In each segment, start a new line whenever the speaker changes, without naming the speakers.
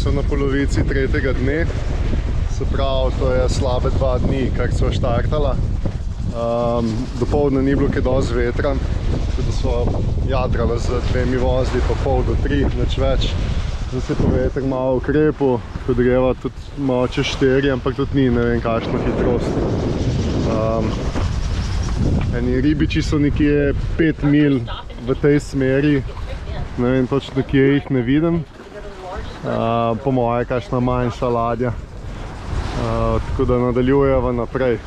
So na polovici tretjega dne, se pravi, to je slabe 2 dni, kar sva štartala. Dopoldne ni bilo kaj dosti vetra, tako da sva jadrala z 2 vozli, pa pol do 3, nič več. Zdaj se pa veter malo ukrepil, tako da greva tudi malo čez 4, ampak tudi ni ne vem kakšna hitrost. Eni ribiči so nekje 5 mil v tej smeri, ne vem točno kje jih ne vidim. Po moje kakšna manjša ladja, tako da nadaljujeva naprej.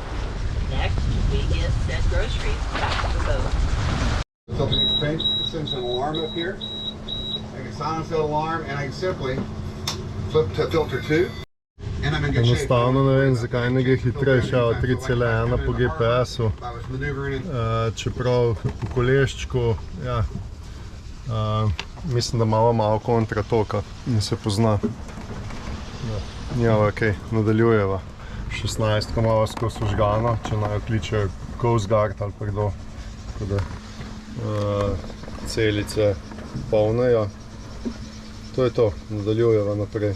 Enostavno ne vem, zakaj ne gre hitrejše, 3,1 po GPS-u, čeprav po koleščku, ja. Mislim, da malo kontra toka in se pozna. Ja, okej, nadaljujeva. 16, ko malo skozi užgano, če naj kličejo Coast Guard ali pa kdo. Tako da celice polnejo. To je to, nadaljujeva naprej.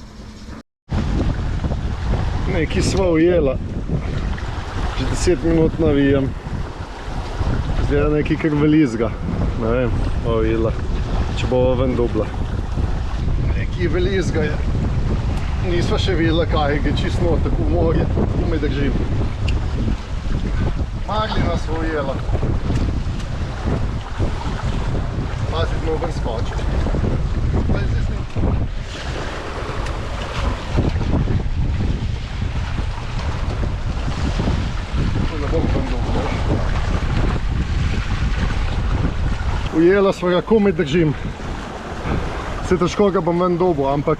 Nekaj sva ujela. Že 10 minut navijam. Zdaj je nekaj kar velizga. Ne vem, ujela. Če bova ven dubla. Nekaj velizga je. Nisva še videla kaj, je čisto notek v morje. Komaj držim. Maglina sva ujela. Pazi, dno ven skoči. Ne bom ven dubla. Ujela sva ga, komaj držim. Se težko ga bom ven dobil, ampak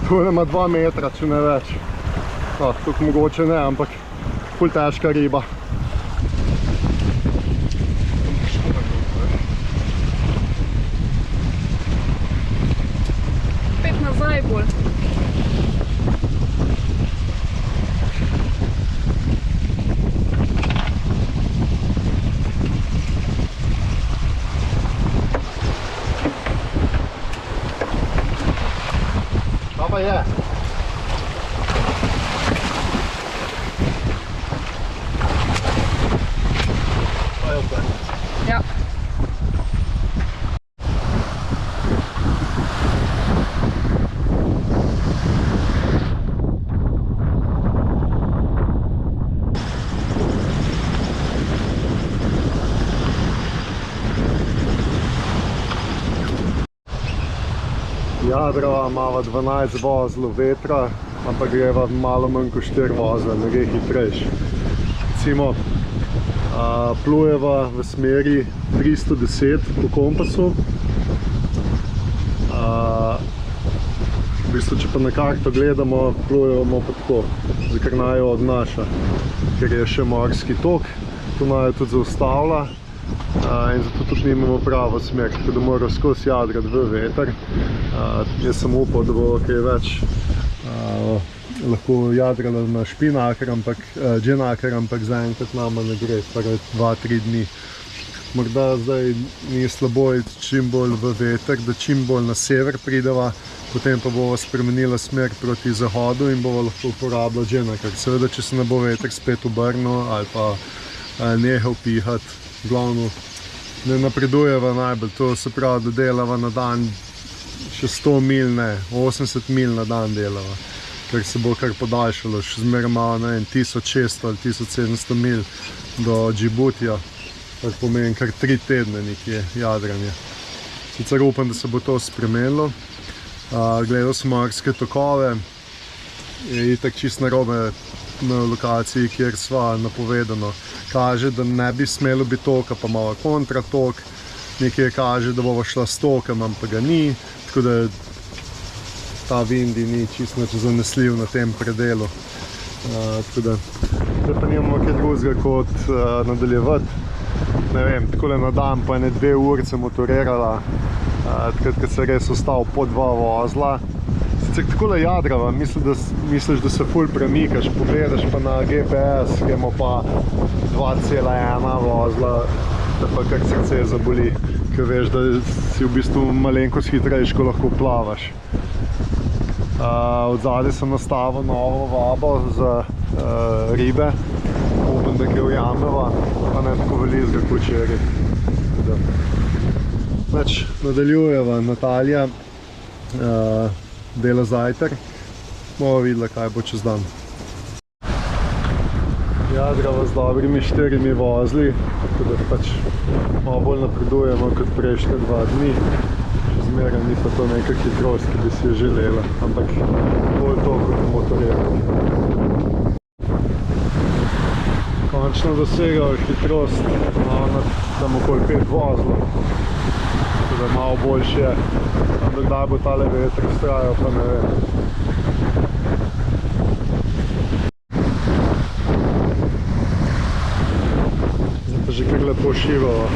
tu ima 2 metra, če ne več. Tukaj mogoče ne, ampak ful težka riba.
Spet nazaj bolj.
Pa je. Pa je opet.
Ja.
Jadrava imava 12 vozlov vetra, ampak greva malo manj kot 4 vozle, ne gre hitrejš. Recimo, plujeva v smeri 310 po kompasu. V bistvu, če pa na karto gledamo, plujemo pa tako, zakaj naj jo odnaša, ker je še morski tok, tu naj jo tudi zaustavlja. In zato tudi nimamo pravo smer, tako da moram skozi jadrati v veter. Jaz sem upal, da bo kaj več lahko jadrala na špinaker, dženaker, ampak zaenkrat nama ne gre, prve 2-3 dni. Morda zdaj ni slabo iti čim bolj v veter, da čim bolj na sever prideva, potem pa bova spremenila smer proti zahodu in bova lahko uporabila dženaker. Seveda, če se ne bo veter spet obrnil ali pa nehal pihati, glavno ne napredujeva najbolj, to se pravi, da delava na dan še 100 mil, ne, 80 mil na dan delava, ker se bo kar podaljšalo, še zmeraj malo, ne vem, 1600 ali 1700 mil do Džibutija, kar pomeni kar 3 tedne nekje jadranje. Sicer upam, da se bo to spremenilo. Gledal sem morske tokove, je itak čisto narobe na lokaciji, kjer sva napovedano, kaže, da ne bi smelo biti toka, pa malo kontra tok, nekaj kaže, da bova šla s tokem, ampak ga ni, tako da ta vindi ni čisto nič zanesljiv na tem predelu. Tako da, zdaj pa nimamo kaj drugega kot nadaljevati. Ne vem, takole na dan pa ene 2 urice motorirala, takrat, kad se res ostal po 2 vozla. Sicer takole jadrava, misliš, da se ful premikaš, pogledaš pa na GPS, ki imamo pa 2,1 vozla, da pa kar srce zaboli, ker veš, da si v bistvu malenkost hitrejš, ko lahko plavaš. Od zadaj sem nastavil novo vabo za ribe, upam, da kaj ujameva, pa ne tako velizga kot včeraj. Nadaljujeva, Natalija dela zajtrk, bomo videla, kaj bo čez dan. Jadrava z dobrimi 4 vozli, tako da pač malo bolj napredujemo kot prejšnje 2 dni. Zmeraj ni pa to neka hitrost, ki bi si jo želela, ampak bolj to kot motoriranje. Končno dosegal hitrost, tam okoli 5 vozlov, tako da malo boljše je. Ampak kdaj bo tale veter vztrajal, pa ne vem. Zdaj pa že kar lepo šivalo.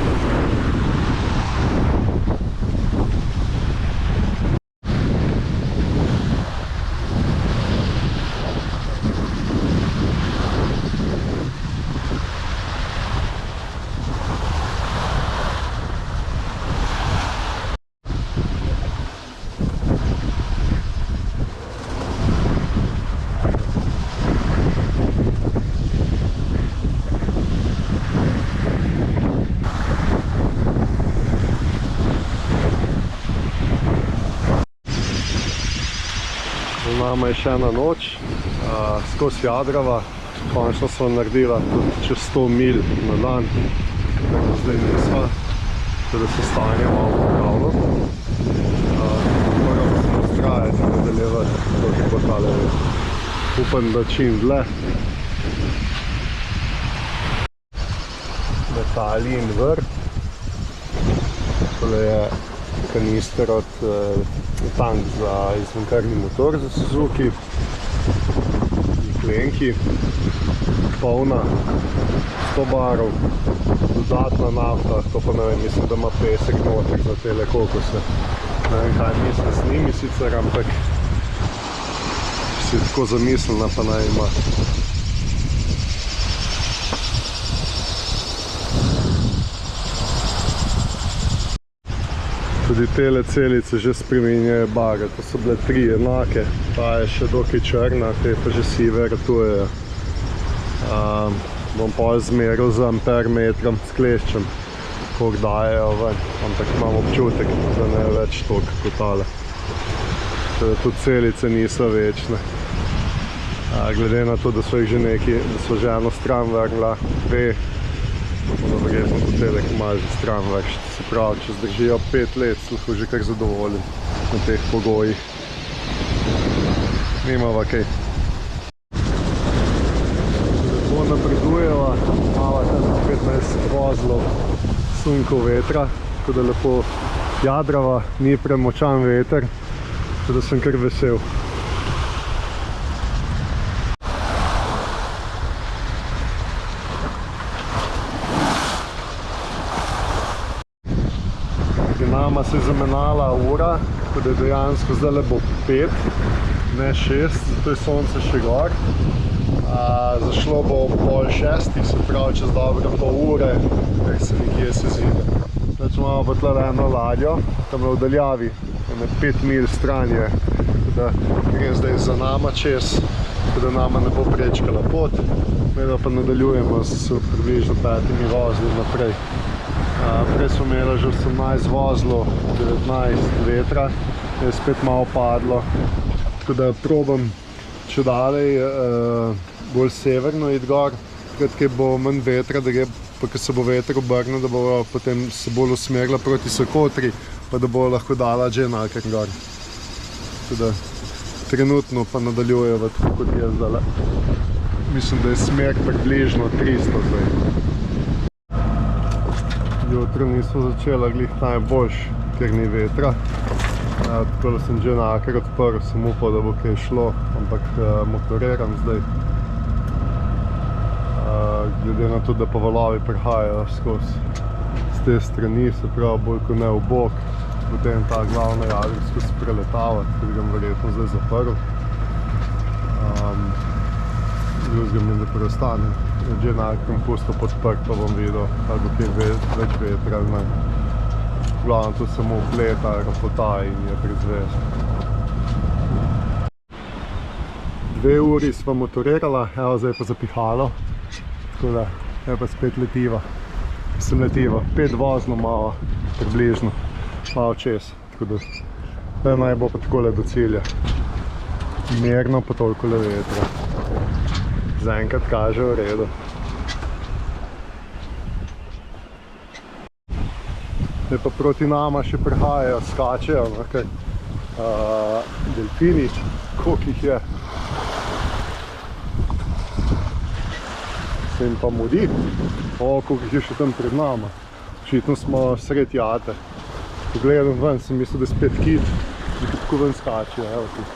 Nama je še ena noč, skozi jadrava, končno smo naredila tudi čez 100 milj na dan, tako zdaj nisva, da se stanje malo popravilo. Moramo se ustrajati in nadaljevati, dokaj bo tale veter. Upam, da čim dlje. Natalin vrt, tole je kanister od tank za izvenkarni motor za Suzuki, jeklenki, polna, 100 barov, dodatna nafta, to pa ne vem, mislim, da ima pesek noter za tele kokose. Ne vem, kaj mislim s njimi sicer, ampak si tako zamislena, pa naj ima. Tudi tele celice že spremenjajo barve, to so bile 3 enake, ta je še dokaj črna, te pa že sive ratujejo. Bom pa zmeril z ampermetrom s kleščem, koliko dajejo ven, ampak imam občutek, da ne je več toliko kot tale. Tudi celice niso večne. Glede na to, da so jih že neki, da so že eno stran vrgla, 2, bomo verjetno hotele malo že stran vršiti. Se pravi, če zdržijo 5 let, lahko že kar zadovoljen na teh pogojih. Nimava kaj. Lepo napredujeva, imava tam 15 vozlov sunkov vetra, tako da lepo jadrava, ni premočan veter, tako da sem kar vesel. Nama se je zamenjala ura, tako da dejansko zdaj bo 5, ne 6, zato je sonce še gor. Zašlo bo ob 5:30, se pravi čez dobre pol ure, ker se nekje se zide. Zdaj imamo pa tle eno ladjo, tam v daljavi, 5 milj stran je, tako da gre zdaj za nama čez, tako da nama ne bo prečkala pot. Mi pa nadaljujemo s približno 5 vozli naprej. Prej smo imeli že 18 vozlov, 19 vetra, je spet malo padlo, tako da probam če dalej bolj severno iti gor, takrat, ko bo manj vetra, da gre, pa ko se bo veter obrnil, da bo potem se bolj usmerila proti Sokotri, pa da bo lahko dala že enako gor. Tako da trenutno pa nadaljujeva tako kot je zdaj. Mislim, da je smer približno 300 zdaj. Jutro nismo začeli glih najboljš, ker ni vetra. Tako da sem že nakar odprl, sem upal, da bo kaj šlo, ampak motoriram zdaj. Glede na to, da pa valovi prihajajo skozi z te strani, se pravi bolj kot ne v bok, potem ta glavna jader skozi preletava, ker ga verjetno zdaj zaprl. Drugega mi ne preostane. Že nakar pustil podprt, pa bom videl, ali bo kaj več vetra ali ne. Glavno tu samo vpleta, rapota in je prizvest. 2 uri sva motorirala, evo zdaj pa zapihalo. Tako da, je pa spet letiva. Sem letiva, 5 vozno malo, približno, malo čez. Tako da, naj bo pa takole do cilja. Mirno pa toliko le vetra. Zaenkrat kaže v redu. Zdaj pa proti nama še prihajajo, skačejo, ker delfini, koliko jih je. Se jim pa mudi. Koliko jih je še tam pred nama. Očitno smo sred jate. Pogledam ven, sem mislil, da je spet kit, da tako ven skačejo, evo tu.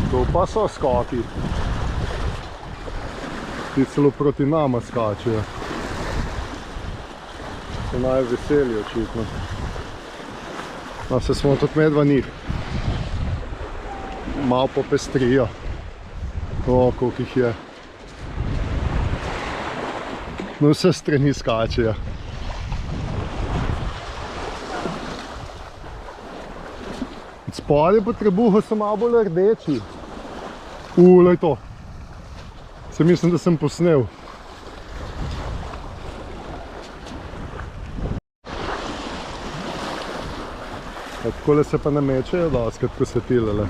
To pa so skoki. Ti celo proti nama skačejo. So naj veseli očitno. No, se smo tudi medva njih. Malo popestrijo. O, koliko jih je. No, vse strani skačejo. Od spodaj po trebuhu so malo bolj rdeči. Lej to. Se mislim, da sem posnel. Takole se pa namečejo doskrat, ko se tilele.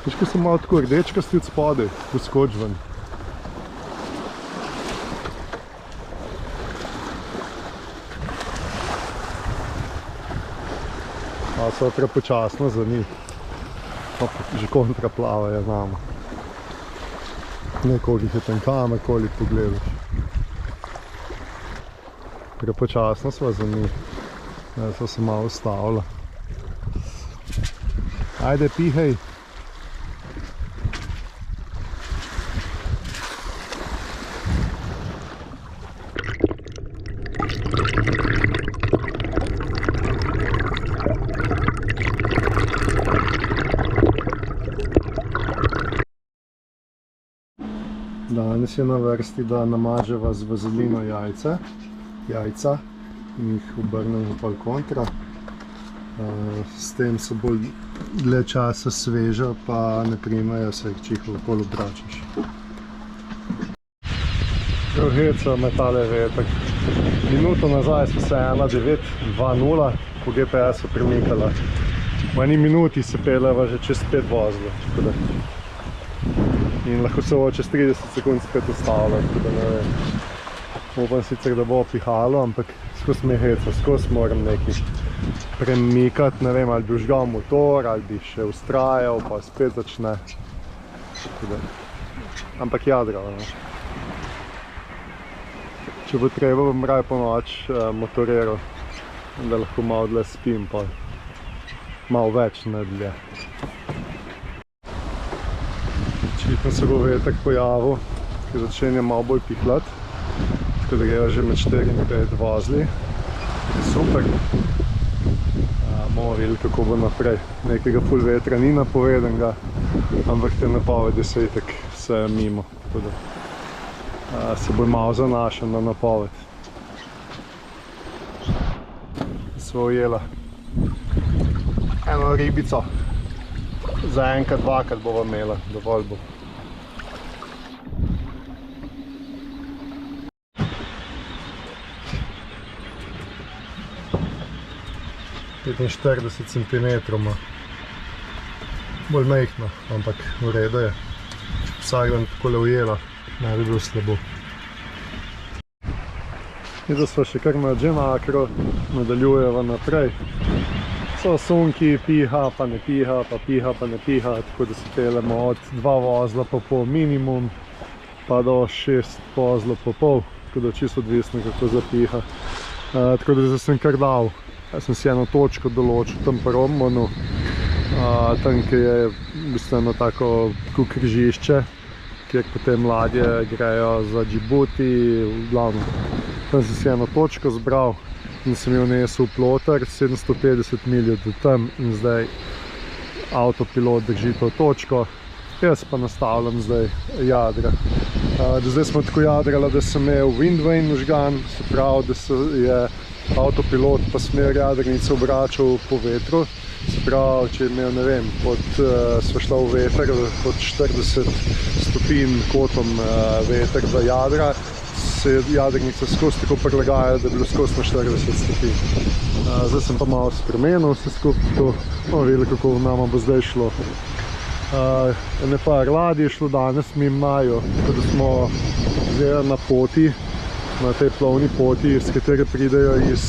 Viš, ko so malo tako rdečkasti od spodaj, poskoč ven. So prepočasno za njih. Že kontra plavajo nama. Nekoliko jih je tam kamerkoli pogledaš. Prepočasno sva za njih. So se malo ustavila. Ajde, pihaj. Danes je na vrsti, da namaževa z vazelino jajca in jih obrnemo pol kontra. S tem so bolj dlje časa sveža, pa ne primajo se, če jih okoli obračaš. Heca me tale vetek. Minuto nazaj smo se 1.9.2.0 po GPS-u premikala. V eni minuti se peleva že čez 5 vozilo. In lahko se ovo čez 30 sekund spet ustavlja, tako da ne vem. Upam sicer, da bo pihalo, ampak skozi me heca, skozi moram nekaj premikati, ne vem, ali bi vžgal motor, ali bi še ustrajal, pa spet začne. Ampak jadravo, ne. Če bo treba, bom raje po noč motoriral, da lahko malo dlje spim, pa malo več, ne dlje. Očitno se bo vetek pojavil, ki začenja malo bolj pihlati, tako da grejo že med 4 in 5 vozli. Super. Bomo videli, kako bo naprej. Nekega ful vetra ni napovedanega, ampak te napovedi so itak vse mimo, tako da se bo malo zanašal na napoved. Sva ujela eno ribico. Za enkrat, dvakrat bova imela, dovolj bo. Petin 40 centimetrov ima. Bolj mehna, ampak v redu je. Vsak dan takole ujela, ne bi bilo slabo. In da smo še kar na Genakru, nadaljujemo naprej. So sunki, piha pa ne piha, pa piha pa ne piha, tako da se pelemo od 2 vozla pa pol minimum, pa do 6 vozla pa pol, tako da čisto odvisno, kako zapiha. Tako da zdaj sem kar dal, jaz sem si eno točko določil tam pri Rommanu, tam, ki je v bistvu eno tako križišče, kjer potem ladje grejo za Džibuti, v glavnem. Tam sem si eno točko zbral in sem jo nesel v ploter, 750 milj do tam in zdaj avtopilot drži to točko. Jaz pa nastavljam zdaj jadra. Zdaj smo tako jadrali, da sem imel windvane vžgan, se pravi, da se je avtopilot pa smer jadrnice obračal po vetru. Se pravi, če je imel, ne vem, sva šla v veter pod 40 stopinj kotom veter v jadra, se je jadrnica skozi tako prilagajala, da je bilo skozi na 40 stopinj. Zdaj sem pa malo spremenil vse skupaj, tako bomo videli, kako nama bo zdaj šlo. Ene par ladij je šlo danes mimo naju, tako da smo zdaj na poti, na tej plovni poti, s katere pridejo iz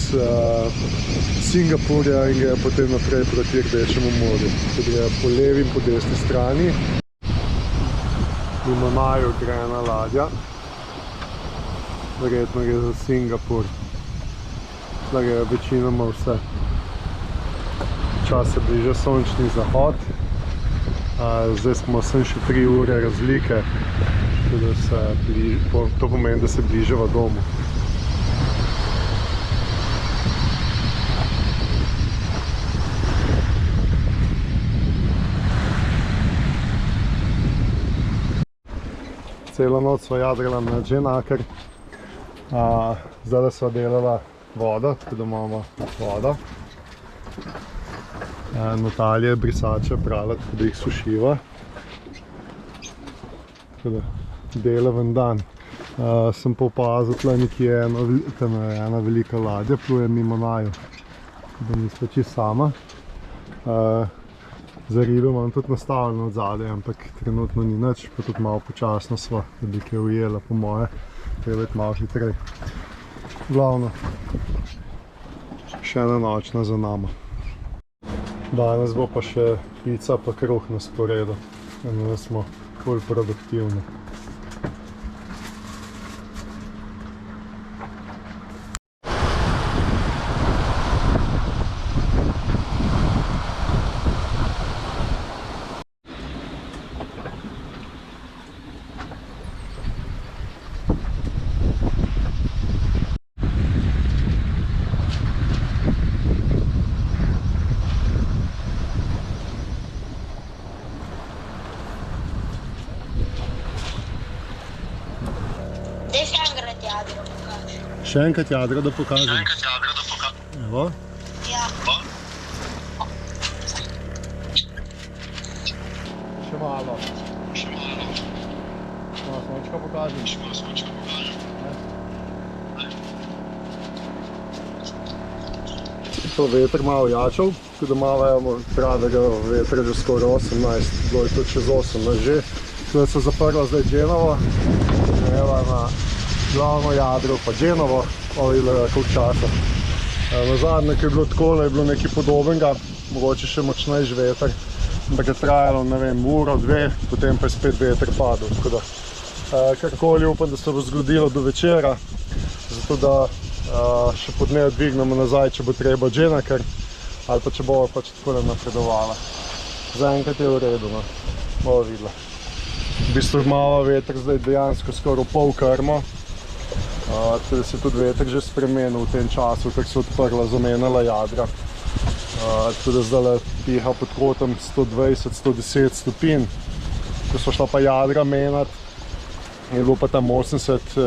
Singapurja in grejo potem naprej proti Rdečemu morju. Tako grejo po levi in po desni strani. Mimo naju gre ena ladja. Verjetno gre za Singapur. Da grejo večinoma vse. Čas se bliža sončni zahod. Zdaj smo sem še 3 ure razlike. To pomeni, da se bližava domu. Celo noč sva jadrala na Genakr. Zdaj sva delala vodo, tako da imamo vodo. Natalija je brisače prala, tako da jih sušiva. Tako da delaven dan. Sem pa opazil, tle nekje ena velika ladja pluje mimo naju. Tako da nisva čisto sama. Za ribe imam tudi nastavljeno od zadaj, ampak trenutno ni nič, pa tudi malo počasno sva, da bi kaj ujela po moje. Treba biti malo hitrej. Glavno, še ena nočna za nama. Danes bo pa še pica pa kruh na sporedu. Da smo bolj produktivni. Še enkrat jadro da pokažem. Evo.
Ja.
Še malo. Sončka pokažem. To veter malo jačal, tako da malo imamo pravega vetra že skoraj 18, bilo je tudi čez 18 že. Tako da se zaprla zdaj Genovo, greva na glavno jadro pa Genovo, videla koliko časa. Nazadnje, ko je bilo takole, je bilo nekaj podobnega, mogoče še močnejši veter, ampak je trajalo, ne vem, uro, 2, potem pa je spet veter padel. Tako da, karkoli upam, da se bo zgodilo do večera, zato da še po dnevu dvignemo nazaj, če bo treba Genakr, ali pa če bo pač takole napredovala. Zaenkrat je v redu, no. Bomo videla. V bistvu malo veter zdaj dejansko skoraj pol krmo. Tako da se je tudi veter že spremenil v tem času, tako se odprla, zamenjala jadra. Tako da zdaj piha pod kotom 120-110 stopinj. Ko so šla pa jadra menjati, je bilo pa tam 80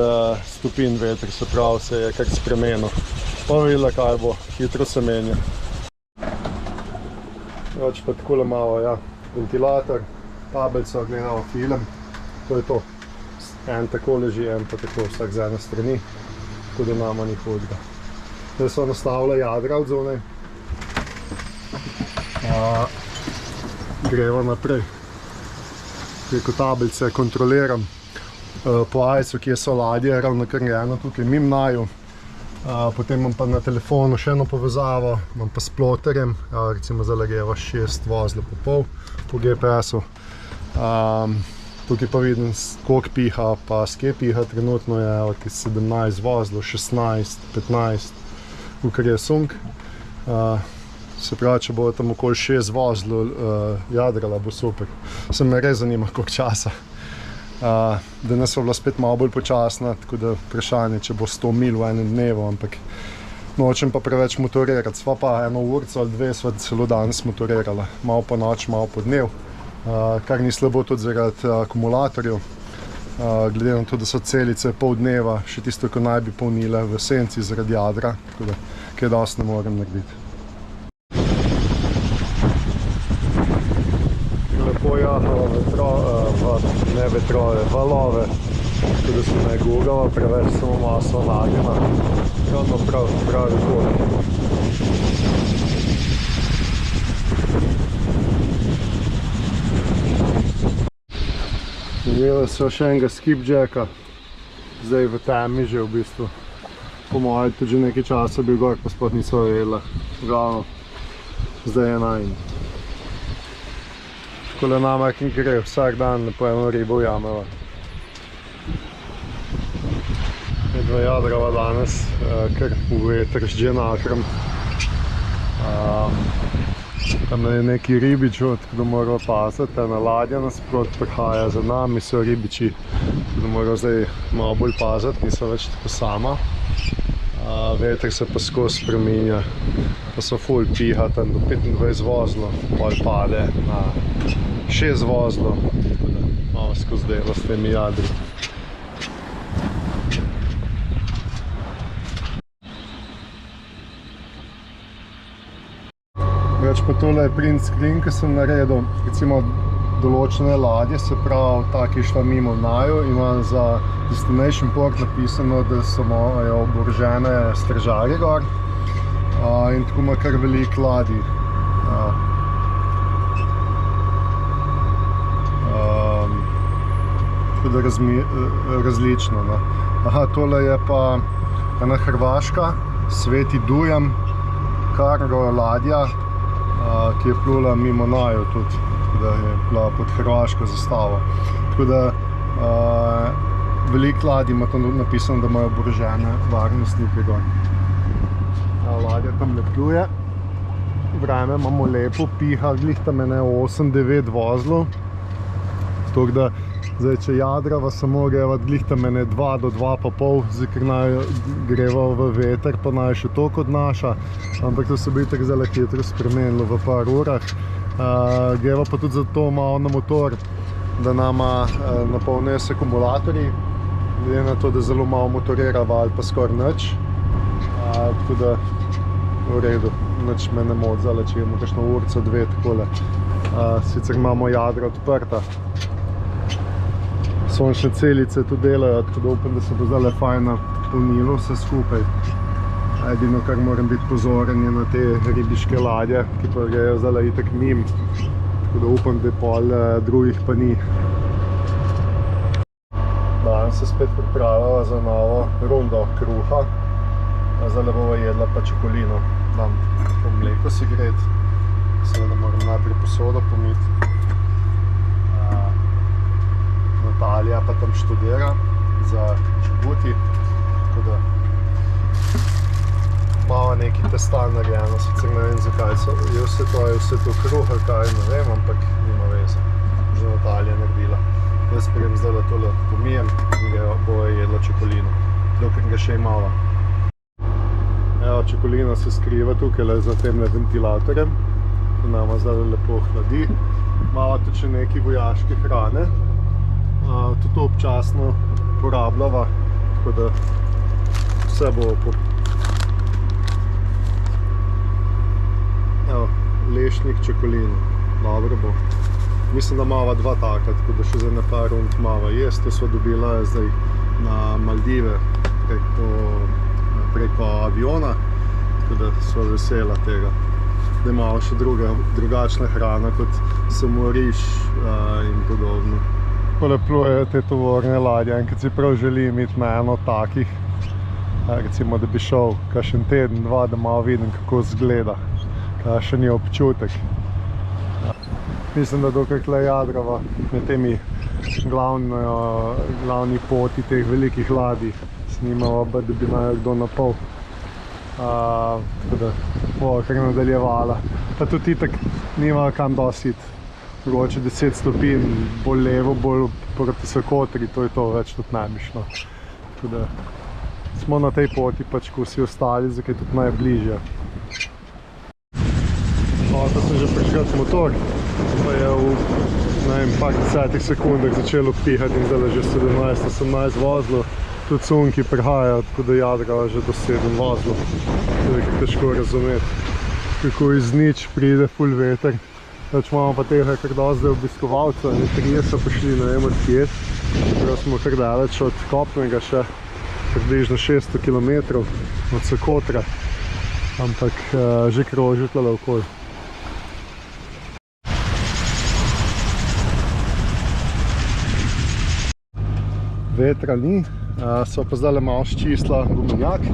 stopinj veter, se pravi, se je kar spremenil. Pa videla, kaj bo, hitro se menja. Več pa takole malo, ja, ventilator, tabelco, gledamo film, to je to. En tako leži, en pa tako, vsak z ene strani, tako da nama ni hudega. Zdaj so nastavila jadra od zunaj. Greva naprej. Preko tabelce kontroliram po ajcu, kje so ladje, ravno kar eno tukaj mimo naju. Potem imam pa na telefonu še eno povezavo, imam pa s ploterjem, recimo zdaj greva 6 vozlov po pol po GPS-u. Tukaj pa vidim, koliko piha, pa skje piha, trenutno je 17 vozlov, 16, 15, kukor je sunk. Se pravi, če bo tam okoli 6 vozlov jadrala, bo super. Se me res zanima, koliko časa. Danes je bila spet malo bolj počasna, tako da vprašanje, če bo 100 mil v enem dnevu, ampak nočem pa preveč motorirati. Sva pa 1 urico ali 2 sva celo danes motorirala, malo po noč, malo po dnev, kar ni slabo tudi zaradi akumulatorjev. Glede na to, da so celice pol dneva, še tisto, ko naj bi polnile v senci zaradi jadra, tako da kaj dosti ne morem narediti. Lepo jahalo ne vetrove, valove, tako da se ne gugava, preveč samo maso nagnjena. Ravno pravi kod. Imela so še enega skipjacka, zdaj v temi že v bistvu. Po mojem tudi že nekaj časa bil gor, pa sploh niso vedela. Glavno, zdaj je najn. Takole nama in gre, vsak dan lepo eno ribo ujameva. Dva jadrava danes, kar v veter z dženakrom. Tam je neki ribiču, tako da moramo paziti, ena ladja nasprot prihaja za nami, so ribiči, tako da moramo zdaj malo bolj paziti, niso več tako sama. Veter se pa skozi spreminja, pa so ful piha tam do 25 vozlov, pol pade na 6 vozlov, tako da malo skozi delo s temi jadri. Več pa tole je print screen, ki sem naredil, recimo določene ladje, se pravi, ta, ki je šla mimo naju, imam za Destination Port napisano, da so oborožene stražarje gor, in tako ima kar veliko ladij. Tako da različno. No. Aha, tole je pa ena hrvaška, Sveti Dujan, kargo ladja, ki je plula mimo naju tudi, tako da je bila pod hrvaško zastavo. Tako da veliko ladij ima tam napisano, da imajo oborožene varnostnike gor. Ladja tam ne pluje, vreme imamo lepo, piha, glih tam je 8-9 vozlov, tako da zdaj, če jadrava samo greva glih tam je 2 do 2,5, zdaj, ker naj greva v veter, pa naj še toliko odnaša, ampak to se bi tako zelo hitro spremenilo v par urah. Greva pa tudi zato malo na motor, da nama napolnijo se akumulatorji, glede na to, da zelo malo motorirava ali pa skoraj nič. Tako da v redu, nič me ne moti zdaj, če imamo kakšno urico, 2 takole. Sicer imamo jadra odprta. Sončne celice tudi delajo, tako da upam, da se bo zdaj fajn napolnilo vse skupaj. Edino, kar moram biti pozoren, je na te ribiške ladje, ki pa grejo zdaj itak mim, tako da upam, da pol drugih pa ni. Danes se spet pripravljava za novo rundo kruha, zdaj bova jedla pa čokolino. Dam po mleko si gret, seveda moram najprej posodo pomiti. Natalija pa tam študira za Džibuti, tako da malo nekaj testa narejeno, sicer ne vem zakaj je vse to kruh ali kaj, ne vem, ampak nima veze, že Natalija naredila. Jaz grem zdaj da tole pomijem in ga bova jedla čokolino, dokler ga še imava. Evo, čokolina se skriva tukaj za temle ventilatorjem, da nama zdaj lepo hladi. Imava tudi še nekaj vojaške hrane, tudi to občasno porabljava, tako da vse bo Evo, lešnik čokolino, dobro bo. Mislim, da imava 2 taka, tako da še za nekaj rund imava jest. To sva dobila zdaj na Maldive preko aviona, tako da sva vesela tega, da imava še drugačna hrana kot samo riž in podobno. Takole plujejo te tovorne ladje, enkrat si prav želim imeti na eno takih. Recimo, da bi šel kakšen teden, dva, da malo vidim, kako izgleda, kakšen je občutek. Mislim, da dokaj tle jadrava med temi glavni poti teh velikih ladij snimava, da bi naj kdo napol. Tako da bo kar nadaljevala. Pa tudi itak nima kam dosti iti. Mogoče 10 stopinj, bolj levo, bolj proti Sokotri, to je to, več tudi ne bi šlo. Tako da smo na tej poti, pač ko vsi ostali, zakaj tudi najbližje. To sem že prižgal motor, pa je v par 10 sekundah začelo pihati in zdaj že 17-18 vozlov. Tudi sunki prihajajo, tako da jadrava že do 7 vozlov. To je težko razumeti, kako iz nič pride ful veter. Pač imamo pa tega kar dosti zdaj obiskovalcev, trije so prišli, ne vem od kje. Prav smo kar daleč od kopnega, še približno 600 km od Sokotre, ampak že kroži tlele okoli. Vetra ni, so pa zdaj malo ščistila gumenjak,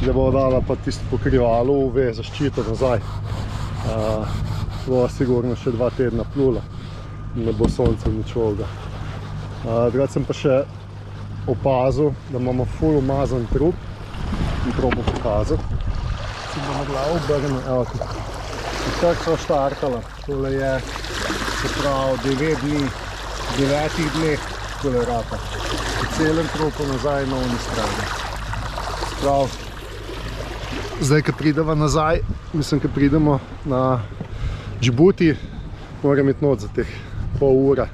da bo dala pa tisto pokrivalo UV zaščito nazaj. Bo sigurno še 2 tedna plula, ne bo sonce nič volga. Drugače sem pa še opazil, da imamo ful umazan trup in probo pokazati. Si bomo glavo obrnili, evo tu. Vsak so štartala, tole je, se pravi, 9 dneh, tole rata. V celem trupu nazaj na oni strani. Sprav, zdaj, ko pridemo nazaj, mislim, ko pridemo na Džibuti, moram iti not za teh pol ure,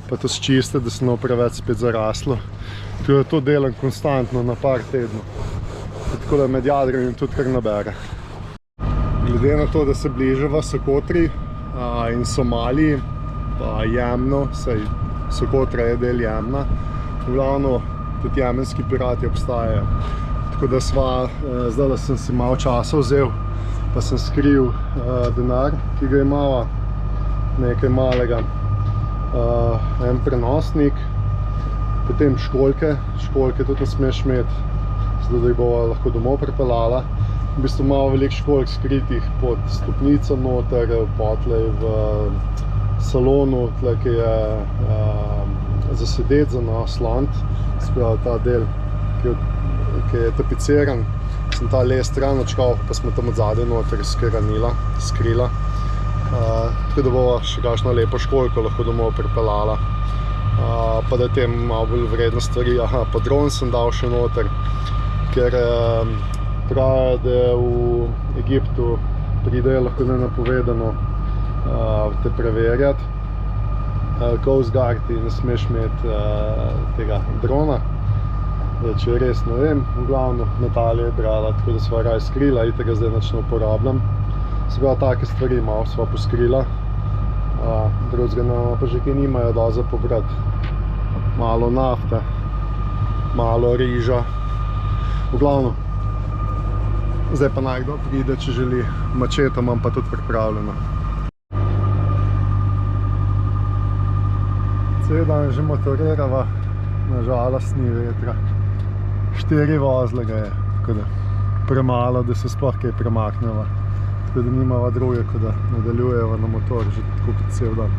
pa to sčistiti, da se ne bo preveč spet zaraslo. Tako da to delam konstantno na par tednov. Tako da med jadranjem tudi kar nabere. Glede na to, da se bližava Sokotri in Somaliji, pa Jemnu, saj Sokotra je del Jemna, v glavno tudi jemenski pirati obstajajo. Tako da zdaj sem si malo časa vzel, pa sem skril denar, ki ga imava, nekaj malega, en prenosnik, potem školjke tudi ne smeš imeti, zato da jih bova lahko domov pripeljala. V bistvu malo veliko školjk skritih pod stopnico noter, potlej v salonu, tle, ki je za sedeti, za nasloniti, se pravi ta del, ki je tapiciran. Sem ta les stran odškal, pa smo tam od zadaj noter skrila. Tako da bova še kakšno lepo školjko lahko domov pripeljala. Pa da tem malo bolj vredne stvari, pa dron sem dal še noter, ker pravijo, da v Egiptu pridejo lahko nenapovedano te preverjati. Coast Guard ne smeš imeti tega drona. Če res ne vem, v glavno Natalija je brala, tako da sva raj skrila, itak ga zdaj nič ne uporabljam. Se pravi, take stvari malo sva poskrila. Drugega nama pa že kaj nimajo dosti za pobrati. Malo nafte, malo riža. V glavno, zdaj pa naj kdo pride, če želi. Mačeto imam pa tudi pripravljeno. Cel dan že motorirava, nažalost ni vetra. 4 vozle ga je, tako da premalo, da se sploh kaj premakneva. Tako da nimava druge, kot da nadaljujeva na motor že tako kot cel dan.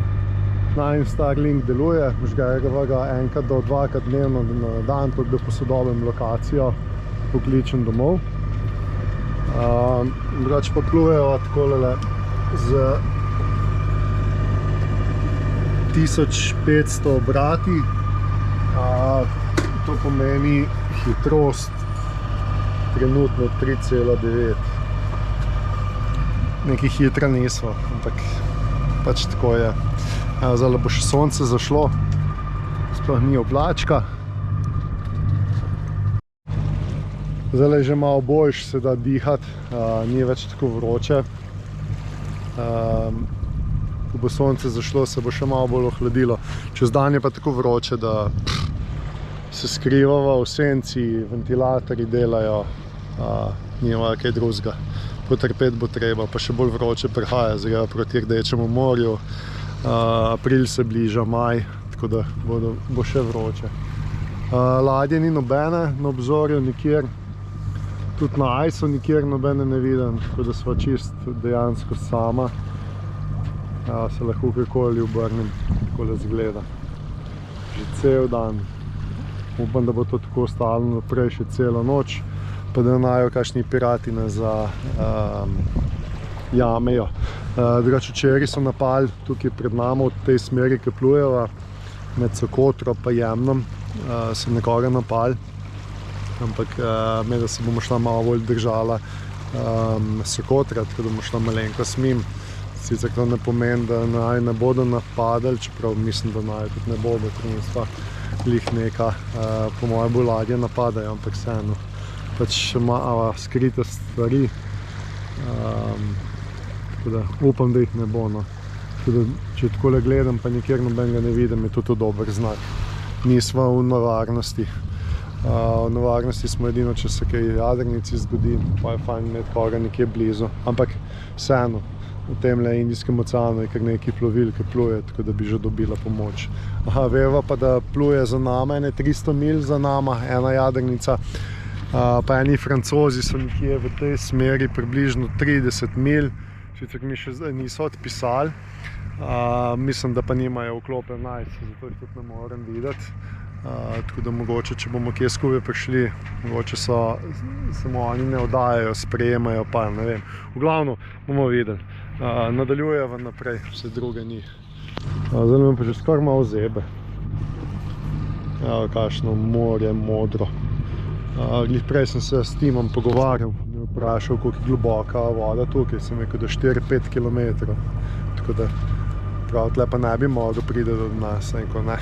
Najin Starlink deluje, vžgajava ga enkrat do 2krat dnevno na dan, tako da posodobim lokacijo, pokličem domov. Drugače pa plujejo takole z 1500 obrati. To pomeni hitrost trenutno 3,9. Nekaj hitra nismo, ampak pač tako je. Zdaj bo še sonce zašlo, sploh ni oblačka. Zdaj je že malo boljš, se da dihati, ni več tako vroče. Ko bo sonce zašlo, se bo še malo bolj ohladilo. Čez dan je pa tako vroče, da se skrivava v senci, ventilatorji delajo, nima kaj drugega. Potrpeti bo treba, pa še bolj vroče prihaja, zdaj proti Rdečemu morju. April se bliža, maj, tako da bo še vroče. Ladje ni nobene na obzorju nikjer, Tudi na ajsu nikjer nobene ne vidim, tako da sva čist dejansko sama. Se lahko kakoli obrnem, takole zgleda. Že cel dan. Upam, da bo to tako ostalo naprej še celo noč, pa da najo kakšni pirati nas jamejo. Drugače včeraj so napali tukaj pred nami v tej smeri, ki plujeva, med Sokotro pa Jemnom, so nekoga napali. Ampak da se bomo šla malo bolj držala Sokotra, tako da bomo šla malenkost mimo. Sicer to ne pomeni, da naj ne bodo napadali, čeprav mislim, da naj tudi ne bodo, ker niso glih neka, po moje bolj ladje napadajo, ampak vseeno. Pač malo skrite stvari, tako da upam, da jih ne bo. No. Tako da, če takole gledam, pa nikjer nobenega ne vidim, je to dober znak. Nismo v nevarnosti. V nevarnosti smo edino, če se kaj jadrnici zgodi, pa je fajn imeti koga nekje blizu. Ampak vseeno, v temle Indijskem oceanu je kar nekaj plovil, ki pluje, tako da bi že dobila pomoč. Veva pa, da pluje za nama, ene 300 mil za nama, ena jadrnica, pa eni Francozi so nekje v tej smeri približno 30 mil, sicer mi še niso odpisali. Mislim, da pa nimajo vklope najc, zato jih tudi ne morem videti. Tako da mogoče, če bomo kje skupaj prišli, mogoče samo oni ne oddajajo, sprejemajo, pa ne vem. V glavno bomo videli. Nadaljujeva naprej, vse druge ni. Zdaj me pa že skoraj malo zebe. Kakšno morje, modro. Glih prej sem se s Timom pogovarjal, me vprašal, koliko je globoka voda tukaj, sem rekel, da 4-5 km. Tako da prav tle pa ne bi mogel priti do nas, enko ne.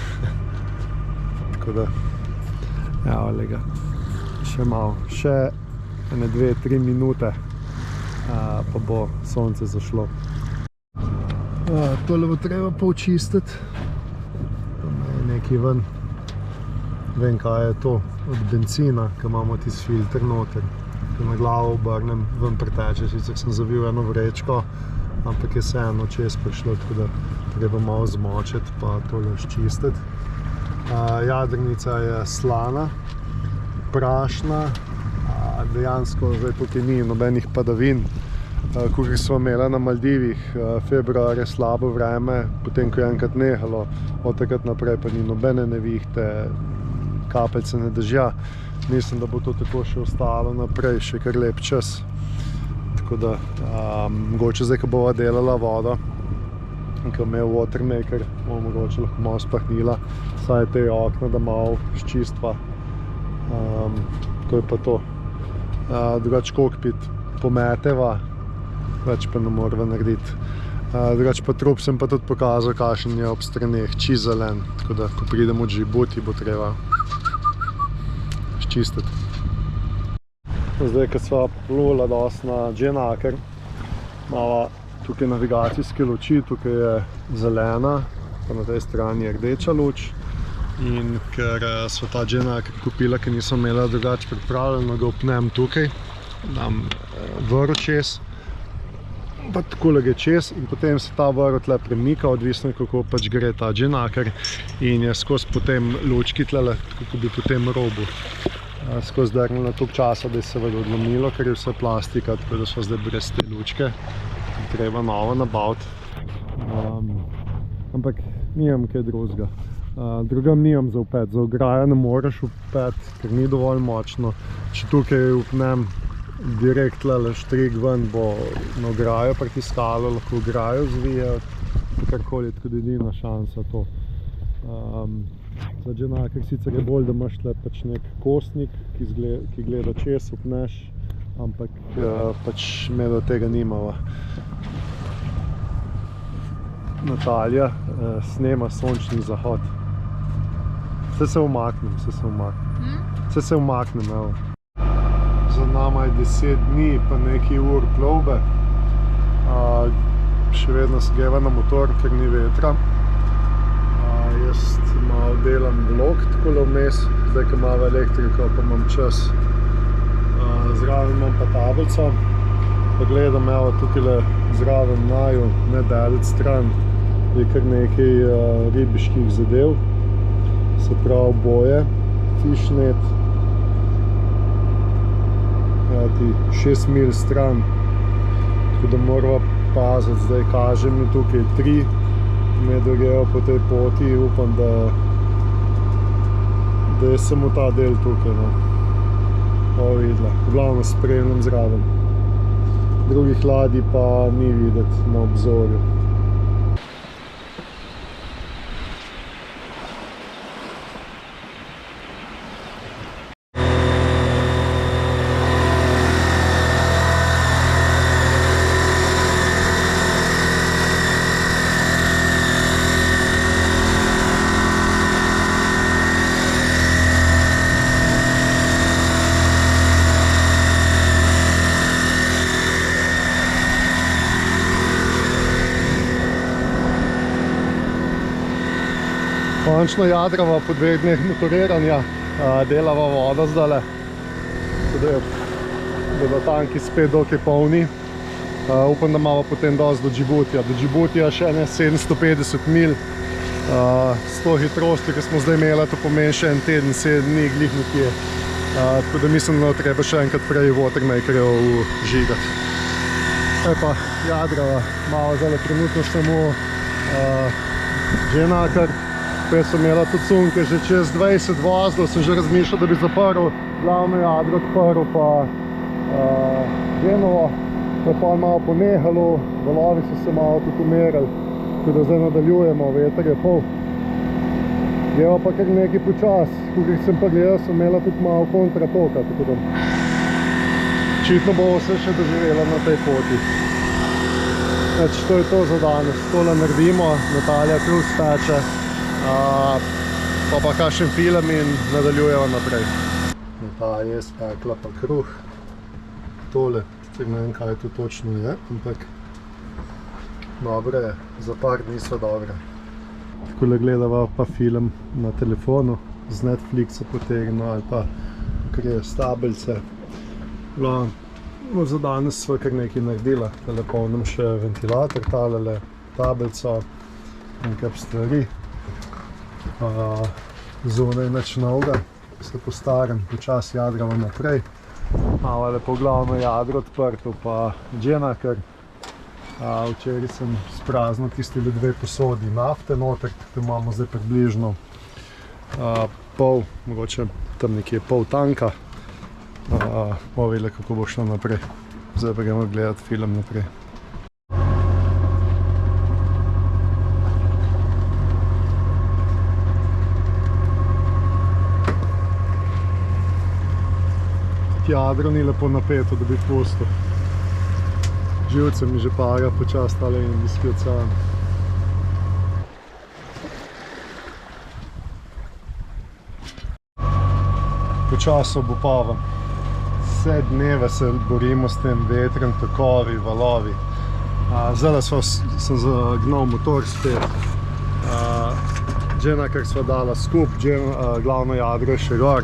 Tako da, lega, še malo, še 2-3 minute, pa bo sonce zašlo. Tole bo treba počistiti, nekaj ven, vem kaj je to, od benzina, ki imamo tisti filter noter, ki na glavo obrnem, ven preteče, sicer sem zavil eno vrečko, ampak je vseeno čez prišlo, tako da treba malo zmočiti, pa tole ščistiti. Jadrnica je slana, prašna, dejansko zdaj tukaj ni nobenih padavin. Kakor smo imeli na Maldivih, februar je slabo vreme, potem ko je enkrat nehalo, od takrat naprej pa ni nobene nevihte, kapljice ne dežja. Mislim, da bo to tako še ostalo naprej, še kar lep čas. Tako da, mogoče zdaj, ko bova delala vodo, ko imel watermaker, bomo mogoče lahko malo spahnila, saj te okna, da malo ščistva. To je pa to. Drugač kokpit pometeva, več pa ne morava narediti. Drugač pa trup sem pa tudi pokazal, kakšen je ob straneh, čist zelen, tako da, ko pridemo od Džibuti, bo treba ščistiti. Zdaj, ko sva plula dosti na Dženaker, imava tukaj navigacijske luči, tukaj je zelena, pa na tej strani je rdeča luč. In ker sva ta Dženaker kupila, ker nisem imela drugače pripravljeno, ga upnem tukaj, dam vrv čez, pa takole ga čez in potem se ta vrv tle premika, odvisno kako pač gre ta Dženaker in je skozi potem lučki tlele, tako bi potem robu skozi drgnila toliko časa, da je se odlomilo, ker je vse plastika, tako da so zdaj brez te lučke. Treba novo nabaviti. Ampak nimam kaj drugega. Drugam nimam za upet, za ograjo ne moreš upet, ker ni dovolj močno. Če tukaj upnem direkt tlele štrig ven, bo na ograjo pritiskalo, lahko ograjo zvije, karkoli, tako da edina šansa to. Za Dženaker sicer je bolj, da imaš tle pač nek kostnik, ki gleda čez, upneš, ampak pač me do tega nimava. Natalija snema sončni zahod. Se umaknem, se umaknem, evo. Za nama je 10 dni pa nekaj ur plovbe. Še vedno se greva na motor, ker ni vetra. Jaz malo delam vlog takole vmes, zdaj ko imamo elektriko, pa imam čas. Zraven imam pa tablico, pa gledam, evo, tukajle zraven naju, ne daleč stran, je kar nekaj ribiških zadev, se pravi boje, fishnet, poti 6 mil stran, tako da moramo paziti. Zdaj kaže mi tukaj 3, me grejo po tej poti, upam, da je samo ta del tukaj, no. Ovo videla, v glavno spremljam zraven. Drugih ladij pa ni videti na obzorju. Končno jadrava po 2 dneh motoriranja, delava vodo zdajle, da bodo tanki spet dokaj polni. Upam, da imamo potem dosti do Džibutija. Do Džibutija še ne 750 mil. S to hitrostjo, ki smo zdaj imeli, to pomeni še en teden, 7 dni, glih nekje. Tako da mislim, da treba še enkrat prej watermakerjev vžigati. Zdaj pa jadrava, malo zdajle trenutno samo Dženakar. Prej sem imela tudi sunke, že čez 20 vozlov, sem že razmišljal, da bi zaprl glavno jadro, odprl pa Genovo, pa je pa malo ponehalo, valovi so se malo tudi umirali, tako da zdaj nadaljujemo, veter je pol. Greva pa kar nekaj počas, koliko sem pa gledal, sem imela tudi malo kontratoka, tako da očitno bo vse še doživela na tej poti. Znači, to je to za danes, tole naredimo, Natalija Kruz teče. Pa kakšen film in nadaljujemo naprej. Natalija je spekla pa kruh. Tole, ne vem, kaj to točno je, ampak dobre je, za par dni so dobre. Takole gledava pa film na telefonu, z Netflixa potegnil ali pa kar s tablice. Za danes sva kar nekaj naredila. Tale polnim še ventilator, talele tablico, nekaj stvari. Zunaj nič novega, se postaram, počas jadrava naprej. Malo lepo glavno jadro odprto, pa Dženakar. Včeraj sem spraznil tiste 2 posodi nafte noter, tako imamo zdaj približno pol, mogoče tam nekje pol tanka. Bomo videli, kako bo šlo naprej. Zdaj pa gremo gledati film naprej. Jadro ni lepo napeto, da bi pustil. Živce mi že para počas tale Indijski ocean. Počas obupavam. Vse dneve se borimo s tem vetrem, tokovi, valovi. Zdaj sem zagnal motor spet. Dženakar sva dala skup, glavno jadro je še gor.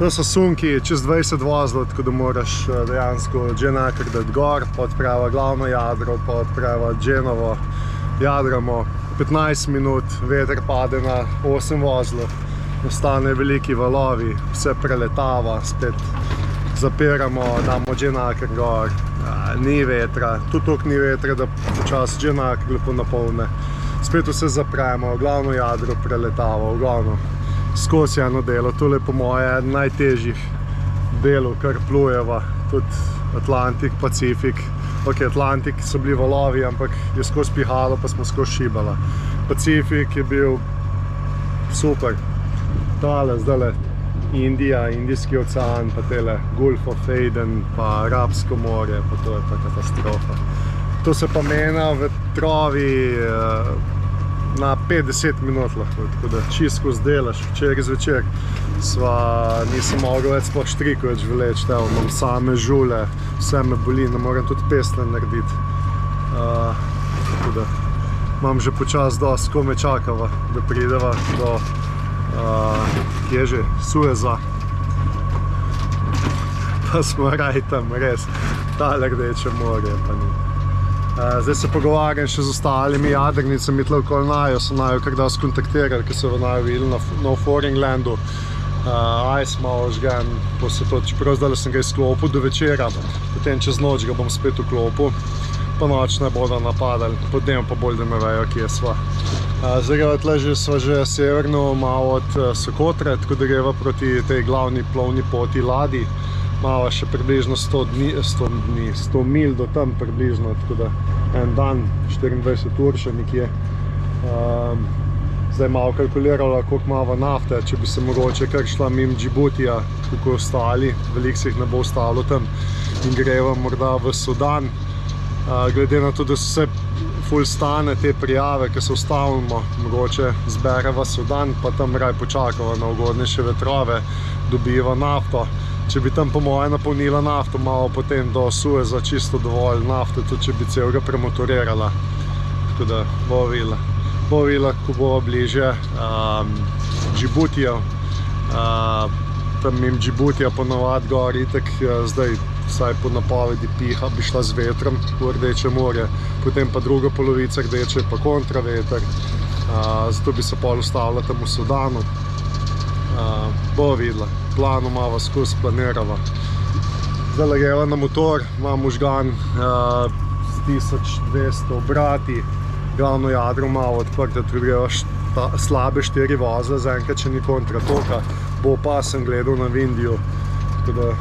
To so sunki čez 20 vozlov, tako da moraš dejansko Dženakar dati gor, pa odprava glavno jadro, pa odprava Dženovo, jadramo 15 minut, veter pade na 8 vozlov, nastane veliki valovi, vse preletava, spet zapiramo, damo Dženakar gor, ni vetra, tudi toliko ni vetra, da počas Dženakar lepo napolne. Spet vse zapremo, glavno jadro preletava, v glavno. Skozi eno delo, tole je po moje najtežjih delov, kar plujeva, tudi Atlantik, Pacifik. Ok, Atlantik so bili valovi, ampak je skozi pihalo, pa smo skozi šibala. Pacifik je bil super. Tale, zdajle Indija, Indijski ocean, pa tele Gulf of Aden, pa Arabsko morje, pa to je pa katastrofa. To se pa mena vetrovi na 5-10 minut lahko, tako da čisto zdelaš. Včeraj zvečer nisem mogel več sploh štriko več vleči, imam same žule, vse me boli, ne morem tudi pesne narediti. Tako da imam že počas dosti, ko me čakava, da prideva do, kje že, Sueza. Pa smo raj tam, res, tale Rdeče morje pa ni. Zdaj se pogovarjam še z ostalimi jadrnicami tle okoli naju, so naju kar dosti kontaktirali, ki so v naju videli na Foringlandu. ice malo žgan, čeprav zdaj sem ga izklopil do večera, potem čez noč ga bom spet vklopil, pa noč ne bodo napadali, potem pa bolj, da me vejo, kje sva. Zdaj tle sva že severno malo od Sokotre, tako da greva proti tej glavni plovni poti ladji. Mava še približno 100 mil do tam približno, tako da en dan, 24 ur še nekje. Zdaj malo kalkulirala, koliko imava nafte, če bi se mogoče kar šla mimo Džibutija, kako ostali, veliko se jih ne bo ostalo tam in greva morda v Sudan. Glede na to, da se ful stane te prijave, ki se ustavimo, mogoče zbereva Sudan, pa tam raj počakava na ugodnejše vetrove, dobiva nafto. Če bi tam po moje napolnila nafto, malo potem do Sueza čisto dovolj nafte, tudi če bi celega premotorirala. Tako da bo videla, ko bo bliže Džibutija. Tam mimo Džibutija ponovadi gor itak zdaj, vsaj po napovedi piha, bi šla z vetrom v Rdeče morje, potem pa druga polovica Rdeče pa kontraveter, zato bi se pol ustavila tam v Sudanu. Bo videla, planu malo skozi planirava. Zdaj greva na motor, imam užgan s 1200 obrati, glavno jadro malo odprte, tudi greva slabe 4 voze, zaenkrat še ni kontratoka, bo pa sem gledal na Vindiju, tako da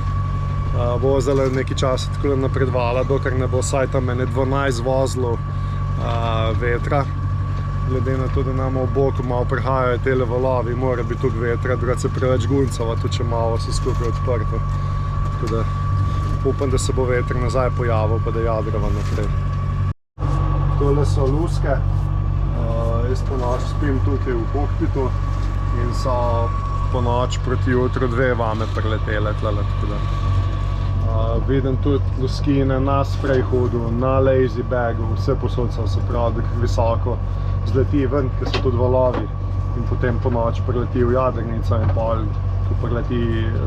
bo zdaj nekaj časa tako napredvala, dokler ne bo vsaj tam 12 vozlov vetra. Glede na to, da nam v boku malo prihajajo tele valovi, mora biti tukaj vetra, drugače se preveč guncava, tudi če malo se skupaj odprto. Tako da upam, da se bo veter nazaj pojavil, pa da jadrava naprej. Tole so luske, jaz po noč spim tukaj v kokpitu in so po noč proti jutru 2 vame preletele tlele, tako da. Vidim tudi luskine na sprejhodu, na lazy bagu, vse posod so, se pravi, da visoko zleti ven, ker so tudi valovi in potem po noč prileti v jadrnico in pol, ko prileti,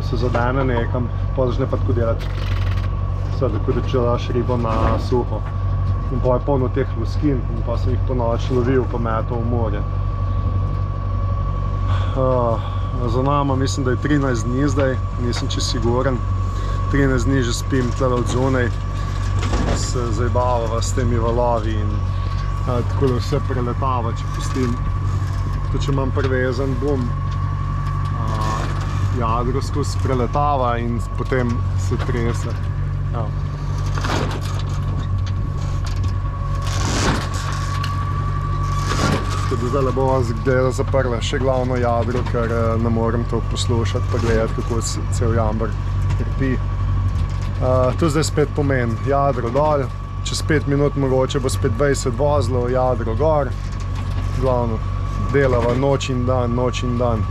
se zadene nekam, pa začne pa tako delati, vse, tako da če daš ribo na suho. In pa je polno teh luskin in pa sem jih po noč lovil, pa metal v morje. Za nama mislim, da je 13 dni zdaj, nisem čisto siguren. 13 dni že spim tle od zunaj, se zajbavava s temi valovi in tako da vse preletava, če pustim. Tudi če imam prevezan bom, jadro skozi preletava in potem se trese. Tako da zdaj bova zdaj zaprla še glavno jadro, ker ne morem to poslušati pa gledati, kako cel jambar trpi. To zdaj spet pomeni jadro dol, čez 5 minut mogoče bo spet 20 vozlov, jadro gor, glavno delava noč in dan, noč in dan.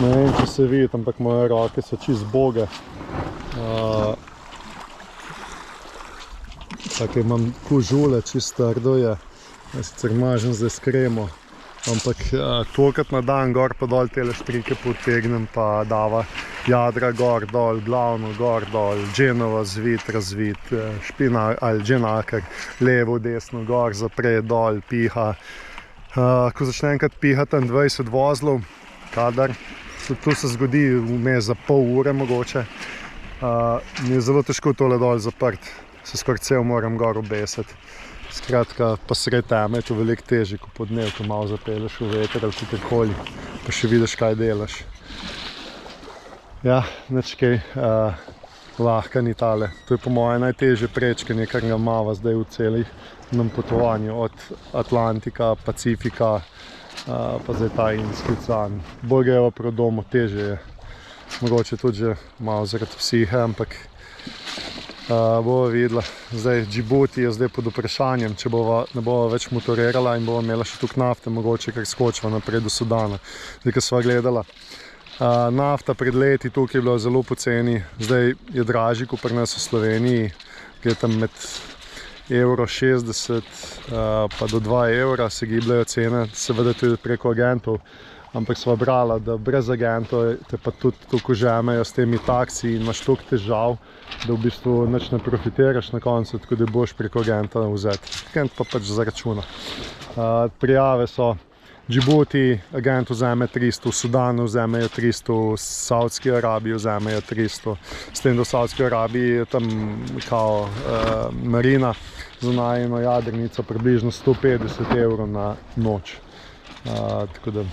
Ne vem, če se vidi, ampak moje roke so čist boge. Tako imam kožule, čist trdo je, sicer mažem zdaj s kremo, ampak tolikrat na dan gor pa dol tele štrike potegnem pa dava jadra gor dol, glavno gor dol, dženova zvit, razvit, špinak ali dženaker, levo, desno, gor, zapre, dol, piha. Ko začne enkrat pihati tam 20 vozlov, kadar, to se zgodi vmes za pol ure mogoče, mi je zelo težko tole dol zaprt, se skoraj cel moram gor obesiti. Skratka, pa sred teme je to veliko težje, ko po dnev, ko malo zapeleš v veter ali kakorkoli, pa še vidiš, kaj delaš. Ja, nič kaj, lahka ni tale. To je po moje najtežje prečkanje, kar ga imava zdaj v celem potovanju, od Atlantika, Pacifika, pa zdaj ta Indski ocean. Bolj greva proti domu, težje je. Mogoče tudi že malo zaradi psihe, ampak bova videla. Zdaj Džibuti je zdaj pod vprašanjem, če ne bova več motorirala in bova imela še tukaj nafte, mogoče kar skočiva naprej do Sudana. Zdaj, ko sva gledala, nafta pred leti tukaj je bila zelo poceni, zdaj je dražji kot pri nas v Sloveniji, ki je tam med €60 pa do 2 evra se gibljajo cene, seveda tudi preko agentov, ampak sva brala, da brez agentov te pa tudi toliko žemejo s temi taksi in imaš toliko težav, da v bistvu nič ne profitiraš na koncu, tako da boš preko agenta vzeti. Agent pa pač zaračuna. Prijave so Džibuti agent vzame 300, v Sudanu vzamejo 300, v Saudski Arabiji vzamejo 300, s tem, da v Saudski Arabiji je tam kao marina za najino jadrnico približno 150 evrov na noč. Tako da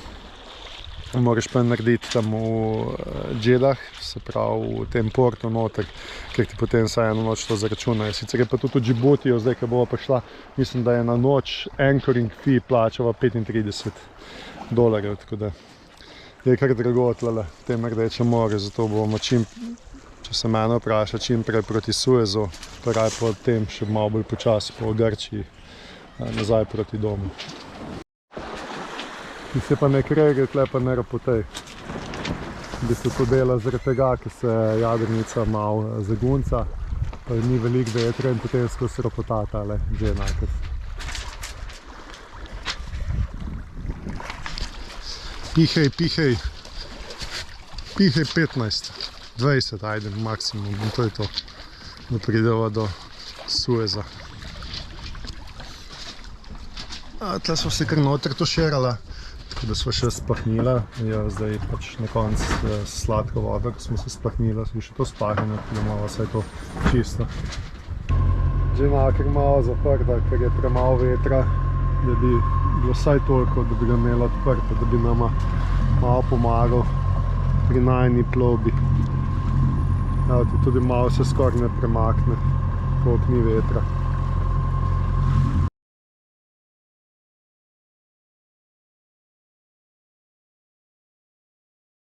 moraš pa narediti tam v Džedah, se pravi v tem portu noter, ker ti potem vsaj eno noč to zaračunajo. Sicer je pa tudi v Džibutiju, zdaj, ko bova prišla, mislim, da je na noč anchoring fee plačava $35, tako da je kar drago tlele v tem Rdečem morju, zato bomo če se mene vpraša, čim prej proti Suezu, pa raj potem še malo bolj počasi po Grčiji nazaj proti domu. Ki se pa nek regel tle pa ne rapotej. V bistvu to dela zaradi tega, ker se jadrnica malo zagunca, pa ni veliko vetra in potem skozi rapota tale že najkrat. Pihej 15, 20, ajde maksimum in to je to, da prideva do Sueza. Tle smo se kar noter tuširala, tako da smo še splahnila, zdaj pač na koncu sladko voda, ko smo se splahnila, smo še to spahnila, da malo vse to čisto. Že kar malo zaprta, ker je premalo vetra, da bi bilo vsaj toliko, da bi ga imela odprta, da bi nama malo pomagal pri najni plovbi. Tudi malo se skoraj ne premakne, koliko ni vetra.